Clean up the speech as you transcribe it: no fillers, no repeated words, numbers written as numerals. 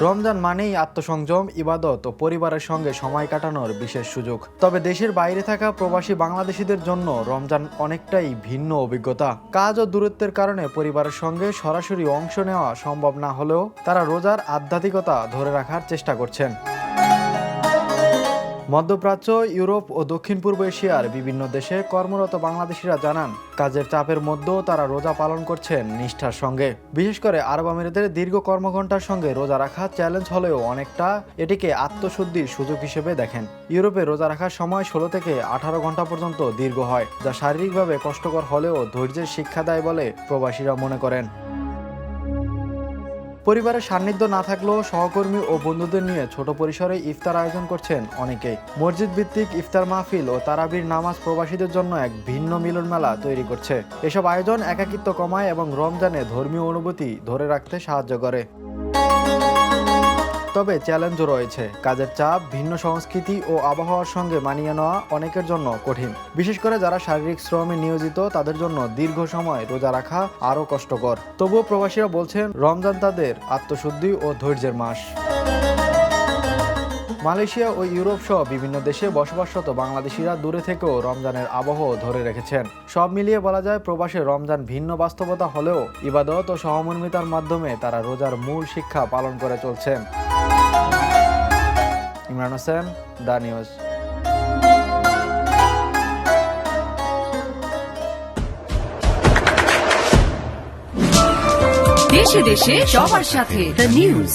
রমজান মানেই আত্মসংযম, ইবাদত ও পরিবারের সঙ্গে সময় কাটানোর বিশেষ সুযোগ। তবে দেশের বাইরে থাকা প্রবাসী বাংলাদেশিদের জন্য রমজান অনেকটাই ভিন্ন অভিজ্ঞতা। কাজ ও দূরত্বের কারণে পরিবারের সঙ্গে সরাসরি অংশ নেওয়া সম্ভব না হলেও তারা রোজার আধ্যাত্মিকতা ধরে রাখার চেষ্টা করছেন। মধ্যপ্রাচ্য, ইউরোপ ও দক্ষিণ পূর্ব এশিয়ার বিভিন্ন দেশে কর্মরত বাংলাদেশিরা জানান, কাজের চাপের মধ্যেও তারা রোজা পালন করছেন নিষ্ঠার সঙ্গে। বিশেষ করে আরব আমিরাতের দীর্ঘ কর্মঘণ্টার সঙ্গে রোজা রাখা চ্যালেঞ্জ হলেও অনেকটা এটিকে আত্মশুদ্ধির সুযোগ হিসেবে দেখেন। ইউরোপে রোজা রাখার সময় 16 থেকে 18 ঘন্টা পর্যন্ত দীর্ঘ হয়, যা শারীরিকভাবে কষ্টকর হলেও ধৈর্যের শিক্ষা দেয় বলে প্রবাসীরা মনে করেন। পরিবারের সান্নিধ্য না থাকলেও সহকর্মী ও বন্ধুদের নিয়ে ছোট পরিসরে ইফতার আয়োজন করছেন অনেকেই। মসজিদ ভিত্তিক ইফতার মাহফিল ও তারাবির নামাজ প্রবাসীদের জন্য এক ভিন্ন মিলন মেলা তৈরি করছে। এসব আয়োজন একাকিত্ব কমায় এবং রমজানে ধর্মীয় অনুভূতি ধরে রাখতে সাহায্য করে। তবে চ্যালেঞ্জও রয়েছে। কাজের চাপ, ভিন্ন সংস্কৃতি ও আবহাওয়ার সঙ্গে মানিয়ে নেওয়া অনেকের জন্য কঠিন। বিশেষ করে যারা শারীরিক শ্রমে নিয়োজিত, তাদের জন্য দীর্ঘ সময় রোজা রাখা আরও কষ্টকর। তবুও প্রবাসীরা বলছেন, রমজান তাদের আত্মশুদ্ধি ও ধৈর্যের মাস। মালয়েশিয়া ও ইউরোপ সহ বিভিন্ন দেশে বসবাসরত বাংলাদেশিরা দূরে থেকেও রমজানের আবহ ধরে রেখেছেন। সব মিলিয়ে বলা যায়, প্রবাসে রমজান ভিন্ন বাস্তবতা হলেও ইবাদত ও সহমর্মিতার মাধ্যমে তারা রোজার মূল শিক্ষা পালন করে চলছেন। Imran Hossain, the news. দেশে দেশে সবার সাথে দ্য নিউজ।